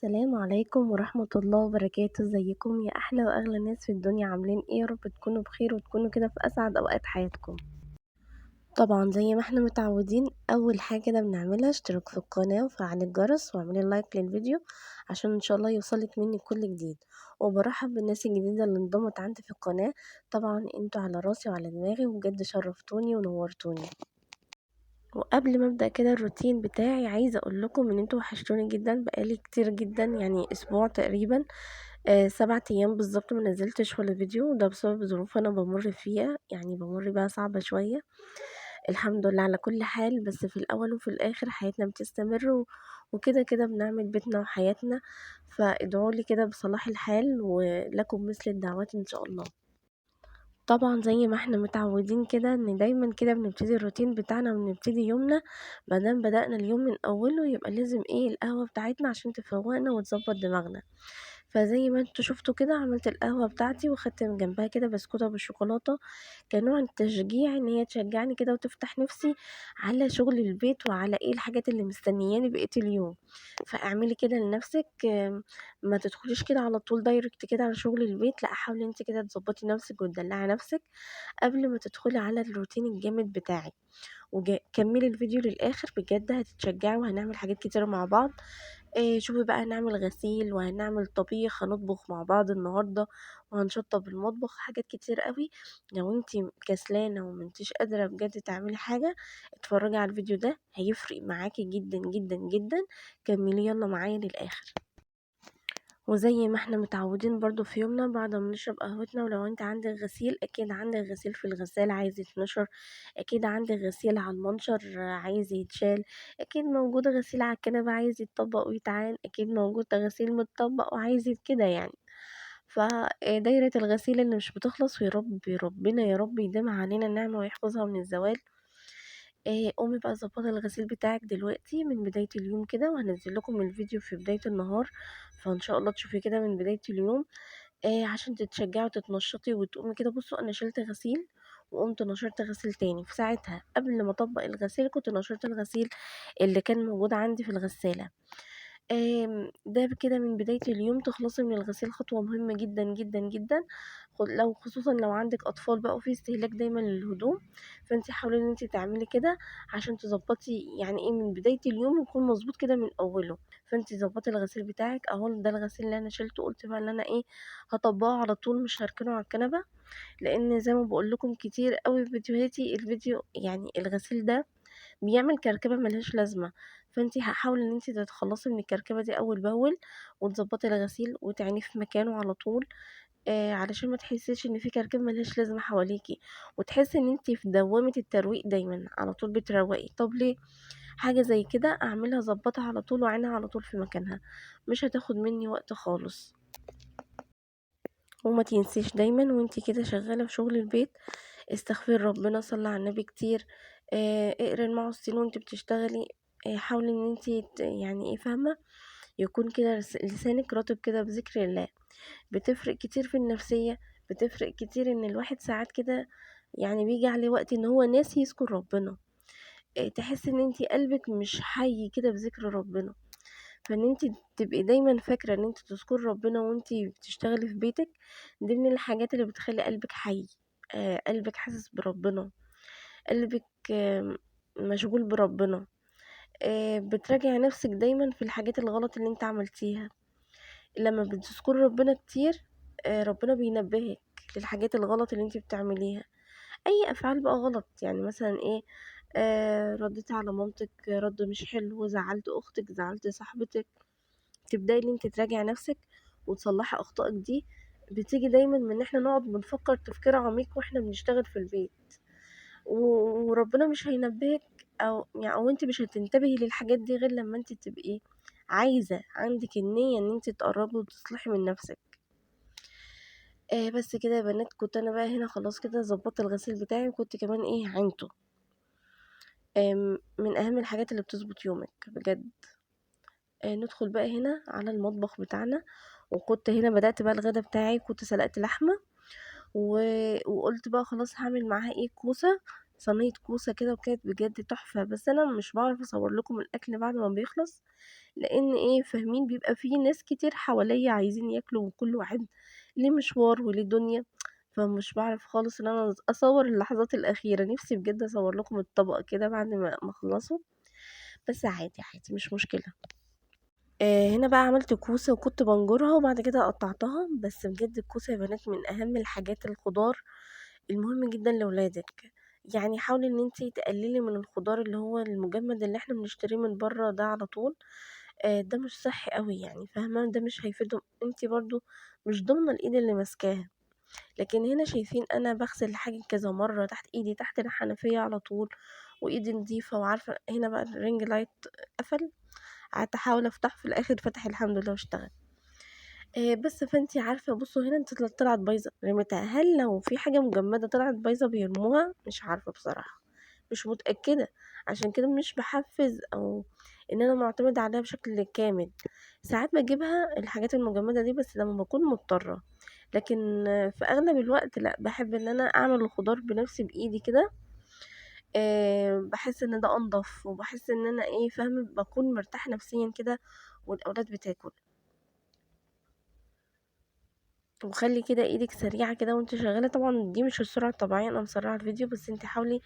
السلام عليكم ورحمة الله وبركاته، ازيكم يا أحلى وأغلى ناس في الدنيا؟ عاملين ايه؟ يا رب تكونوا بخير وتكونوا كده في أسعد أوقات حياتكم. طبعا زي ما احنا متعودين، أول حاجة كده بنعملها اشتراك في القناة وفعل الجرس واعملي لايك للفيديو عشان ان شاء الله يوصلك مني كل جديد. وبرحب بالناس الجديدة اللي انضمت عندي في القناة. طبعا انتوا على راسي وعلى دماغي وبجد شرفتوني ونورتوني. وقبل ما ابدا كده الروتين بتاعي، عايزه اقول لكم ان انتوا وحشتوني جدا، بقالي كتير جدا يعني اسبوع تقريبا. 7 ايام بالظبط ما نزلتش ولا فيديو، وده بسبب ظروف انا بمر فيها، يعني بمر بيها صعبه شويه. الحمد لله على كل حال، بس في الاول وفي الاخر حياتنا بتستمر وكده كده بنعمل بيتنا وحياتنا. فادعوا لي كده بصلاح الحال ولكم مثل الدعوات ان شاء الله. طبعا زي ما احنا متعودين كده ان دايما كده بنبتدي الروتين بتاعنا وبنبتدي يومنا. مادام بدأنا اليوم من اوله يبقى لازم ايه القهوة بتاعتنا عشان تفوقنا وتظبط دماغنا. فزي ما انتوا شفتوا كده عملت القهوة بتاعتي وخدت من جنبها كده بسكوتة بالشوكولاتة، كنوع تشجيع ان هي تشجعني كده وتفتح نفسي على شغل البيت وعلى ايه الحاجات اللي مستنياني بقية اليوم. فاعملي كده لنفسك، ما تدخليش كده على طول دايركت كده على شغل البيت، لا حاولي انت كده تظبطي نفسك وتدلعي نفسك قبل ما تدخلي على الروتين الجامد بتاعك. كملي الفيديو للاخر بجد هتتشجعي، وهنعمل حاجات كتير مع بعض. شوفي بقى هنعمل غسيل وهنعمل طبيخ، هنطبخ مع بعض النهارده وهنشطب المطبخ، حاجات كتير قوي. لو انتي كسلانه ومنتيش قادره بجد تعملي حاجه، اتفرجي على الفيديو ده هيفرق معاكي جدا جدا جدا. كملي يلا معايا للاخر. وزي ما احنا متعودين برضو في يومنا بعد ما نشرب قهوتنا، ولو انت عندك غسيل اكيد عندك غسيل في الغسالة عايز يتنشر، اكيد عندك غسيل على المنشر عايز يتشال، اكيد موجود غسيل على الكنبة عايز يتطبق ويتعان، اكيد موجود غسيل متطبق وعايز كده يعني. فدايرة الغسيل اللي مش بتخلص، ويا رب ربنا يا رب يديمها علينا النعمة ويحفظها من الزوال. قومي بقى ضبطي الغسيل بتاعك دلوقتي من بداية اليوم كده، وهنزل لكم الفيديو في بداية النهار، فان شاء الله تشوفي كده من بداية اليوم. عشان تتشجعي وتتنشطي وتقومي كده. بصوا انا شلت غسيل وقمت نشرت غسيل تاني في ساعتها، قبل ما اطبق الغسيل كنت نشرت الغسيل اللي كان موجود عندي في الغسالة. ده كده من بداية اليوم تخلصي من الغسيل، خطوة مهمة جدا جدا جدا. لو خصوصا لو عندك أطفال بقى وفي استهلاك دايما للهدوم، فانتي حاولي ان انتي تعملي كده عشان تظبطي يعني ايه من بداية اليوم يكون مظبوط كده من أوله. فانتي ظبطي الغسيل بتاعك اهو، ده الغسيل اللي انا شلته، قلت بقى ان انا ايه هطبقه على طول مش هركنه على الكنبة. لان زي ما بقول لكم كتير قوي في فيديوهاتي، الفيديو يعني الغسيل ده بيعمل كركبة ملهاش لازمة. فانتي هحاول ان انتي تتخلصي من الكركبة دي اول باول، وتظبطي الغسيل وتعينيه في مكانه على طول. علشان ما تحسيش ان في كركبة ملهاش لازمة حواليكي، وتحسي ان انتي في دوامة الترويق دايما على طول بتروقي. طب ليه؟ حاجة زي كده اعملها ظبطها على طول وعينها على طول في مكانها، مش هتاخد مني وقت خالص. وما تنسيش دايما وانتي كده شغالة في شغل البيت، استغفر ربنا، صلي على النبي كتير. اقري المعصين وانتي بتشتغلي. حاولي ان انتي يعني ايه فاهمة، يكون كده لسانك رطب كده بذكر الله. بتفرق كتير في النفسية، بتفرق كتير ان الواحد ساعات كده يعني بيجي عليه وقت ان هو ناسي يذكر ربنا. تحس ان انتي قلبك مش حي كده بذكر ربنا. فان انتي تبقي دايما فاكرة ان انتي تذكري ربنا وانتي بتشتغلي في بيتك، دي من الحاجات اللي بتخلي قلبك حي. قلبك حاسس بربنا، قلبك مشغول بربنا. بتراجعي نفسك دايما في الحاجات الغلط اللي انت عملتيها. لما بتذكري ربنا كتير، ربنا بينبهك للحاجات الغلط اللي انت بتعمليها. اي افعال بقى غلط، يعني مثلا ايه، رديتي على مامتك رد مش حلو، زعلت اختك، زعلت صاحبتك. تبداي ان انت تراجعي نفسك وتصلحي اخطائك دي. بتيجي دايما من ان احنا نقعد بنفكر تفكير عميق واحنا بنشتغل في البيت، وربنا مش هينبهك، او انت مش هتنتبهي للحاجات دي غير لما انت تبقي عايزة عندك النية ان انت تقربي وتصلحي من نفسك. بس كده يا بنات، كنت انا بقى هنا خلاص كده ظبطت الغسيل بتاعي، وكنت كمان ايه عينته. من اهم الحاجات اللي بتظبط يومك بجد. ندخل بقى هنا على المطبخ بتاعنا. وكنت هنا بدأت بقى الغدا بتاعي، كنت سلقت لحمة وقلت بقى خلاص هعمل معاها ايه كوسة. صينية كوسة كده وكانت بجد تحفة. بس أنا مش باعرف أصور لكم الأكل بعد ما بيخلص، لأن إيه فاهمين بيبقى فيه ناس كتير حواليا عايزين ياكلوا وكل واحد ليه مشوار وليه دنيا، فمش باعرف خالص إن أنا أصور اللحظات الأخيرة. نفسي بجد أصور لكم الطبق كده بعد ما أخلصه، بس عادي عادي مش مشكلة. هنا بقى عملت كوسة وكنت بنجرها وبعد كده قطعتها. بس بجد الكوسة يا بنات من أهم الحاجات الخضار المهم جدا لولادك. يعني حاولي ان انتي تقللي من الخضار اللي هو المجمد اللي احنا بنشتريه من بره ده على طول. ده مش صحي قوي يعني فاهمه، ده مش هيفيدهم. انتي برضو مش ضامنه الايد اللي ماسكاها. لكن هنا شايفين انا بغسل الحاجه كذا مره تحت ايدي تحت الحنفيه على طول، وايدي نظيفه وعارفه. هنا بقى الرينج لايت قفل، قعدت احاول افتحه في الاخر فتح الحمد لله واشتغل. بس فأنتِ عارفة بُصّوا هنا أنتِ طلعت بايظة رميتها. هل لو في حاجة مجمدة طلعت بايظة بيرموها؟ مش عارفة بصراحة، مش متأكدة. عشان كده مش باحفّز أو إن أنا مُعتمدة عليها بشكل كامل. ساعات باجيبها الحاجات المجمدة دي بس لمّا باكون مضطرة، لكن في أغلب الوقت لأ، باحب إن أنا أعمل الخضار بنفسي بإيدي كده. باحس إن ده أنضف، وباحس إن أنا إيه فاهمة، باكون مرتاحة نفسيًا كده والأولاد بتاكل. وخلّي كده إيدِك سريعة كده وأنتِ شغّالة. طبعًا دي مش السرعة الطبيعية، أنا مسرّعة الفيديو، بس أنتِ حاولي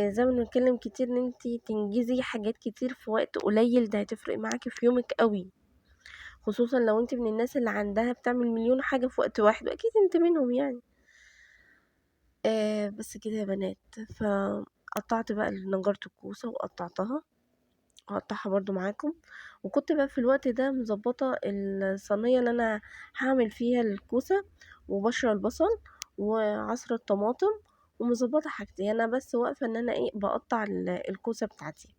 زي ما بنتكلّم كتير إن أنتِ تنجزي حاجات كتير في وقت قليل، ده هتفرق معاكِ في يومِك أوي. خصوصًا لو أنتِ من الناس اللي عندها بتعمل مليون حاجة في وقت واحد، وأكيد أنتِ منهم يعني. بس كده يا بنات، فقطّعت بقى نجرت الكوسة وقطّعتها، هاقطّعها برضه معاكم. وكنت بقى في الوقت ده مضبّطة الصينية اللي أنا هاعمل فيها الكوسة، وبشر البصل وعصرة الطماطم، ومضبّطة حاجتي. أنا بس واقفة إن أنا إيه باقطّع الكوسة بتاعتي.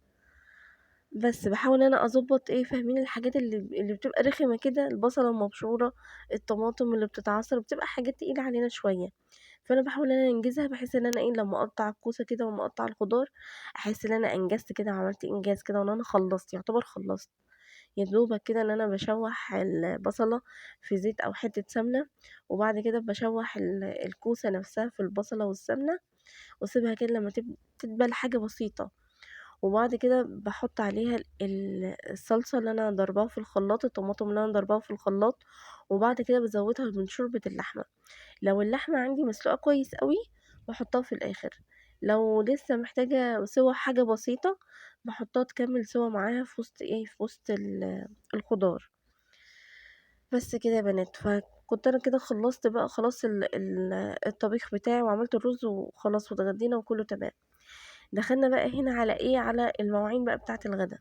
بس باحاول إن أنا أضبّط إيه فاهمين الحاجات اللي بتبقى رخمة كده، البصلة المبشورة، الطماطم اللي بتتعصر، بتبقى حاجات تقيلة علينا شوية. فأنا باحاول إن أنا أنجزها بحيث إن أنا إيه لمّا أقطّع الكوسة كده وأمّا أقطّع الخضار، أحس إن أنا أنجزت كده وعملت إنجاز كده وإن أنا خلّصت، يعتبر خلّصت. يا دوبك كده إن أنا باشوّح البصلة في زيت أو حتّة سمنة، وبعد كده باشوّح الكوسة نفسها في البصلة والسمنة، واسيبها كده لمّا تدبل حاجة بسيطة. وبعد كده باحط عليها الصلصة اللي أنا ضارباها في الخلاط، الطماطم اللي أنا ضارباها في الخلاط، وبعد كده بازوّدها من شوربة اللحمة. لو اللحمة عندي مسلوقة كويس أوي باحطها في الآخر، لو لسه محتاجة سِوَى حاجة بسيطة باحطها تكمّل سِوَى معاها في وسط إيه، في وسط الخضار. بس كده يا بنات، فكنت أنا كده خلّصت بقى خلاص الطبيخ بتاعي وعملت الرز وخلاص واتغدينا وكُلّه تمام. دخلنا بقى هنا على إيه، على المواعين بقى بتاعة الغدا.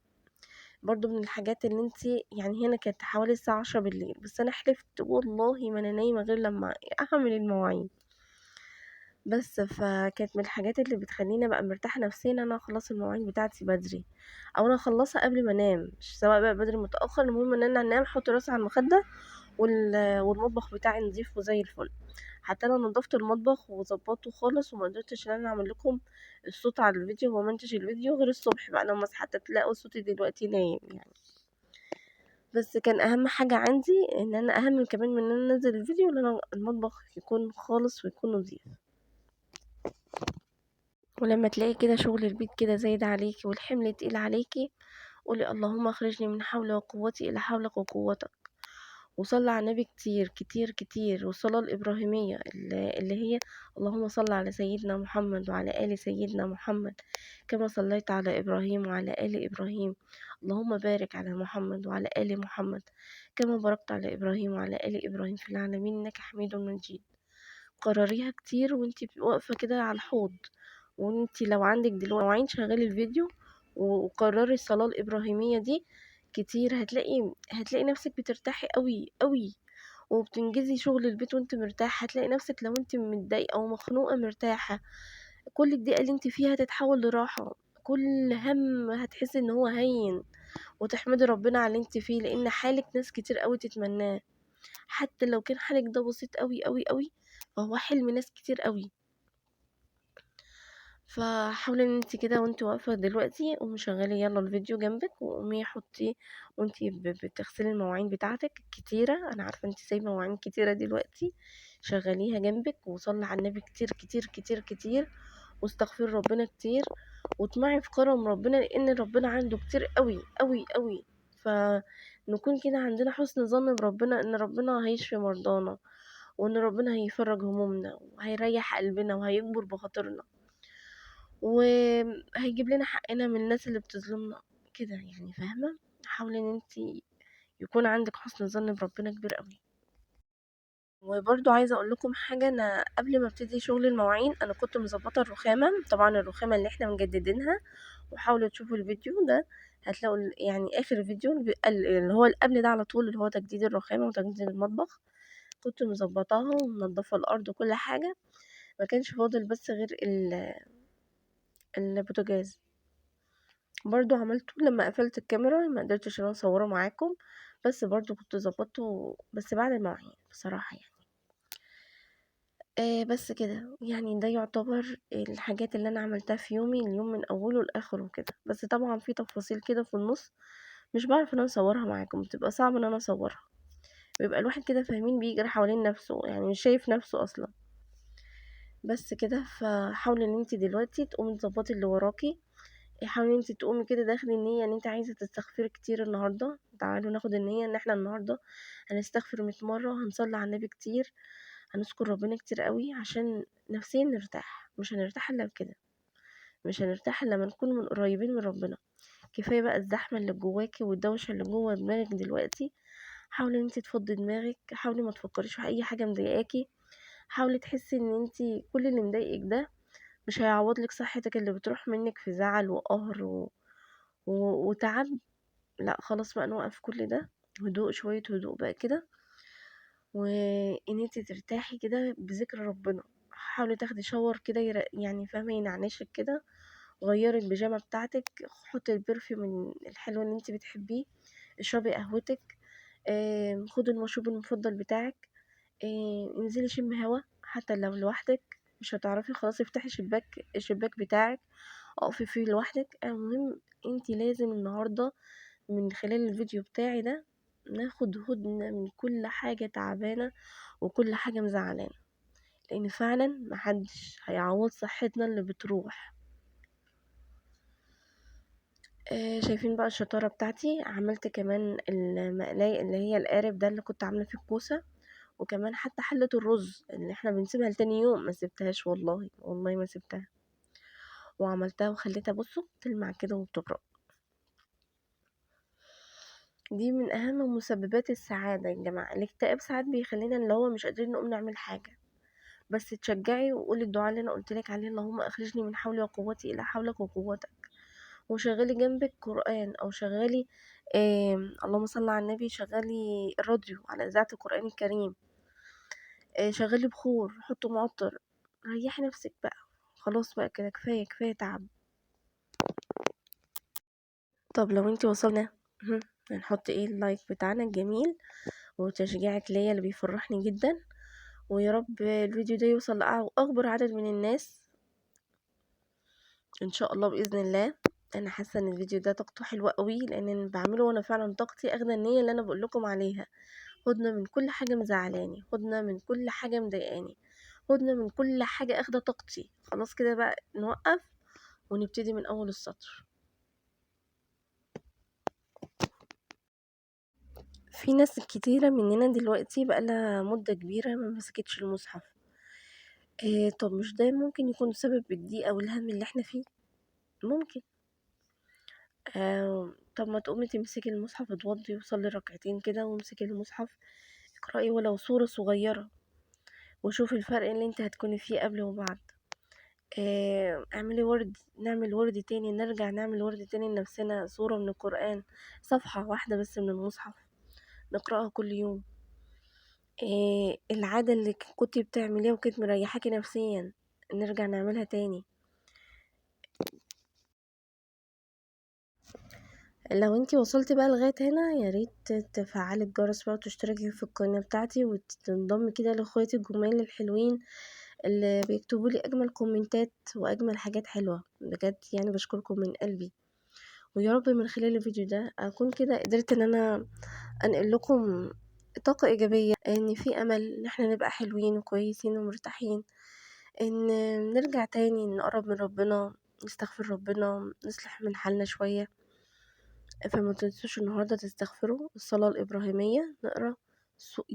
برضه من الحاجات اللي أنتِ يعني هنا كانت حوالي الساعة 22:00 بس أنا حلفت والله ما أنا نايمة غير لمّا أعمل المواعين. بس فكانت من الحاجات اللي بتخلّيني أبقى مرتاحة نفسيًا إن أنا أخلّص المواعين بتاعتي بدري، أو أنا أخلّصها قبل ما أنام، مش سواء بقى بدري متأخر، المهم إن أنا أنام أحط راسي على المخدة والمطبخ بتاعي نضيف وزي الفل. حتى أنا نضفت المطبخ وضبّطته خالص وما قدرتش إن أنا أعمل لكم الصوت على الفيديو ومنتج الفيديو غير الصبح بقى لمّا صحيت تلاقوا صوتي دلوقتي نايم يعني. بس كان أهم حاجة عندي إن أنا أهم كمان من إن أنا أنزّل الفيديو إن أنا المطبخ يكون خالص ويكون نضيف. ولمّا تلاقي كده شغل البيت كده زايد عليكِ والحمل تقيل عليكِ، قولي اللهم أخرجني من حولي وقوتي إلى حولك وقوتك. وصلي على النبي كتير كتير كتير، والصلاة الإبراهيمية اللي هي اللهم صل على سيدنا محمد وعلى آل سيدنا محمد كما صليت على إبراهيم وعلى آل إبراهيم. اللهم بارك على محمد وعلى آل محمد كما باركت على إبراهيم وعلى آل إبراهيم في العالمين إنك حميد مجيد. قرريها كتير وانتي واقفة كده على الحوض، وانتي لو عندك دلوقتي مواعين شغلي الفيديو وقرري الصلاة الإبراهيمية دي كتير. هتلاقي نفسك بترتاحي قوي قوي، وبتنجزي شغل البيت وانت مرتاحة. هتلاقي نفسك لو انت متضايقة او مخنوقة مرتاحة، كل الضيقة اللي انت فيها هتتحول لراحة، كل هم هتحسي ان هو هين، وتحمدي ربنا على اللي انت فيه، لان حالك ناس كتير قوي تتمناه. حتى لو كان حالك ده بسيط قوي قوي قوي فهو حلم ناس كتير قوي. فحاولي ان انت كده وانت واقفة دلوقتي قومي شغلي يلا الفيديو جنبك وقومي حطي وانت بتغسلي المواعين بتاعتك كتيرة. انا عارفة انت سايبة مواعين كتيرة دلوقتي، شغليها جنبك وصلي على النبي كتير كتير كتير كتير. واستغفري ربنا كتير، واطمعي في كرم ربنا، لان ربنا عنده كتير قوي قوي قوي. فنكون كده عندنا حسن ظن بربنا ان ربنا هيشفي مرضانا، وان ربنا هيفرج همومنا وهيريح قلبنا وهيجبر بخاطرنا، وهيجيب لنا حقنا من الناس اللي بتظلمنا كده، يعني فاهمة؟ حاولي ان انتي يكون عندك حسن ظن بربنا كبير قوي. وبرضو عايزة اقول لكم حاجة، انا قبل ما ابتدي شغل المواعين انا كنت مظبطة الرخامة، طبعا الرخامة اللي احنا مجددينها، وحاولوا تشوفوا الفيديو ده، هتلاقوا يعني اخر فيديو اللي هو اللي قبل ده على طول، اللي هو تجديد الرخامة وتجديد المطبخ. كنت مظبطاها ومنضفة الارض وكل حاجة، ما كانش فاضل بس غير البوتاجاز. برضو عملته لما قفلت الكاميرا، ما قدرتش ان انا اصوره معاكم، بس برضو كنت ظبطته بس بعد المواعين بصراحة يعني. بس كده يعني، ده يعتبر الحاجات اللي انا عملتها في يومي، اليوم من اوله لاخره كده. بس طبعا في تفاصيل كده في النص مش بعرف ان انا اصورها معاكم، بتبقى صعب ان انا اصورها، بيبقى الواحد كده فاهمين بيجري حوالين نفسه، يعني مش شايف نفسه اصلا. بس كده، فحاولي ان انت دلوقتي تقومي تظبطي اللي وراكي، حاولي انت تقومي كده داخلي النية ان انت عايزة تستغفري كتير النهاردة. تعالوا ناخد النية ان احنا النهاردة هنستغفر 100 مرة، هنصلي على النبي كتير، هنذكر ربنا كتير قوي عشان نفسيا نرتاح. مش هنرتاح الا بكده، مش هنرتاح الا لما نكون من قريبين من ربنا. كفاية بقى الزحمة اللي جواكي والدوشة اللي جوا دماغك دلوقتي. حاولي ان انت تفضي دماغك، حاولي ما تفكريش في اي حاجة مضايقاكي، حاولي تحسي ان انت كل اللي مضايقك ده مش هيعوض لك صحتك اللي بتروح منك في زعل وقهر وتعب. لأ خلاص بقى نوقف كل ده، هدوء، شوية هدوء بقى كده، وإن انتي ترتاحي كده بذكر ربنا. حاولي تاخدي شاور كده يعني فاهمة، ينعنشك كده، غيري البيجامة بتاعتك، حطي البرفيوم الحلو اللي انتي بتحبيه، اشربي قهوتك، خدي المشروب المفضل بتاعك، انزلي شم هوا حتى لو لوحدك، مش هتعرفي خلاص افتحي الشباك بتاعك، اقفي فيه لوحدك. المهم انتي لازم النهارده من خلال الفيديو بتاعي ده ناخد هدنة من كل حاجة تعبانة وكل حاجة مزعلانا، لان فعلا محدش هيعوض صحتنا اللي بتروح. شايفين بقى الشطارة بتاعتي؟ عملت كمان المقلاية اللي هي القارب ده اللي كنت عاملة فيه الكوسة، وكمان حتى حلة الرز اللي احنا بنسيبها لتاني يوم ما سبتهاش، والله والله ما سبتها، وعملتها وخليتها بصوا تلمع كده وبتبرق. دي من اهم مسببات السعادة يا جماعة. الاكتئاب ساعات بيخلينا اللي هو مش قادرين نقوم نعمل حاجة، بس تشجعي وقولي الدعاء اللي انا قلتلك عليه، اللهم اخرجني من حولي وقوتي الى حولك وقوتك، وشغلي جنبك قرآن، او شغلي اللهم صل على النبي، شغلي الراديو على اذاعة القرآن الكريم، شغلي بخور، حطي معطر، ريحي نفسك بقى، خلاص بقى كده، كفاية كفاية تعب. طب لو انتي وصلنا هنحط ايه اللايك بتاعنا الجميل وتشجيعك ليا اللي بيفرحني جدا، ويا رب الفيديو ده يوصل لأكبر عدد من الناس ان شاء الله بإذن الله. انا حاسه ان الفيديو ده طاقته حلوه قوي، لان انا بعمله وانا فعلا طاقتي اخده النيه اللي انا بقول لكم عليها، هدنه من كل حاجه مزعلاني، هدنه من كل حاجه مضايقاني، هدنه من كل حاجه اخده طاقتي. خلاص كده بقى نوقف ونبتدي من اول السطر. في ناس كتيرة مننا دلوقتي بقالها مدة كبيرة ما مسكتش المصحف. طب مش ده ممكن يكون سبب الضيقة والهم اللي احنا فيه؟ ممكن. طب ما تقومي تمسكي المصحف، اتوضي وصلي ركعتين كده وامسكي المصحف، اقرأي ولو سورة صغيرة، وشوفي الفرق اللي انت هتكوني فيه قبل وبعد. اعملي ورد، نعمل ورد تاني، نرجع نعمل ورد تاني لنفسنا، سورة من القرآن، صفحة واحدة بس من المصحف نقرأها كل يوم. العادة اللي كنتي بتعمليها وكانت مريحاكي نفسيا نرجع نعملها تاني. لو انتي وصلتي بقى لغاية هنا، يا ريت تفعلي الجرس بقى وتشتركي في القناة بتاعتي وتنضمي كده لاخواتي الجمال الحلوين اللي بيكتبوا لي اجمل كومنتات واجمل حاجات حلوة، بجد يعني بشكركم من قلبي. ويا رب من خلال الفيديو ده اكون كده قدرت ان انا انقل لكم طاقة ايجابية، ان في امل ان احنا نبقى حلوين وكويسين ومرتاحين. إن نرجع تاني نقرب من ربنا، نستغفر ربنا، نصلح من حالنا شوية. فما تنسوش النهاردة تستغفروا الصلاة الإبراهيمية، نقرأ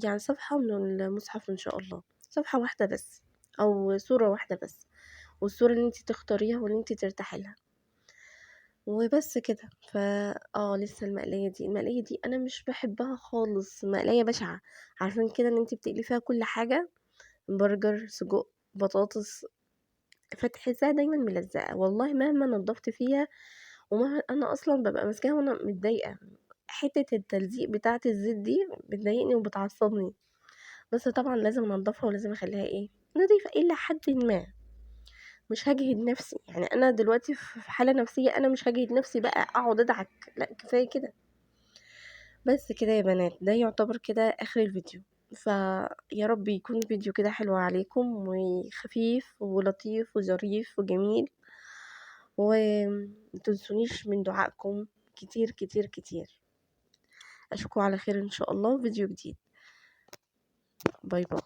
يعني صفحة من المصحف إن شاء الله، صفحة واحدة بس أو سورة واحدة بس، والسورة اللي انتي تختاريها واللي انتي ترتاحي لها، وبس كده. لسه المقلية دي انا مش بحبها خالص، مقلية بشعة. عارفين كده ان انتي بتقلي فيها كل حاجة، برجر، سجق، بطاطس، فتحسها دايما ملزقة والله مهما نضفت فيها. ومهما انا اصلا ببقى ماسكاها وانا متضايقة، حتة التلزيق بتاعة الزيت دي بتضايقني وبتعصبني. بس طبعا لازم انضفها ولازم اخليها نضيفة الى حد ما. مش هاجهد نفسي، يعني انا دلوقتي في حالة نفسية، انا مش هاجهد نفسي بقى اقعد ادعك، لا كفاية كده. بس كده يا بنات، ده يعتبر كده اخر الفيديو. فيا رب يكون فيديو كده حلو عليكم وخفيف ولطيف وظريف وجميل، ومتنسونيش من دعائكم كتير كتير كتير. اشوفكم على خير ان شاء الله في فيديو جديد. باي باي.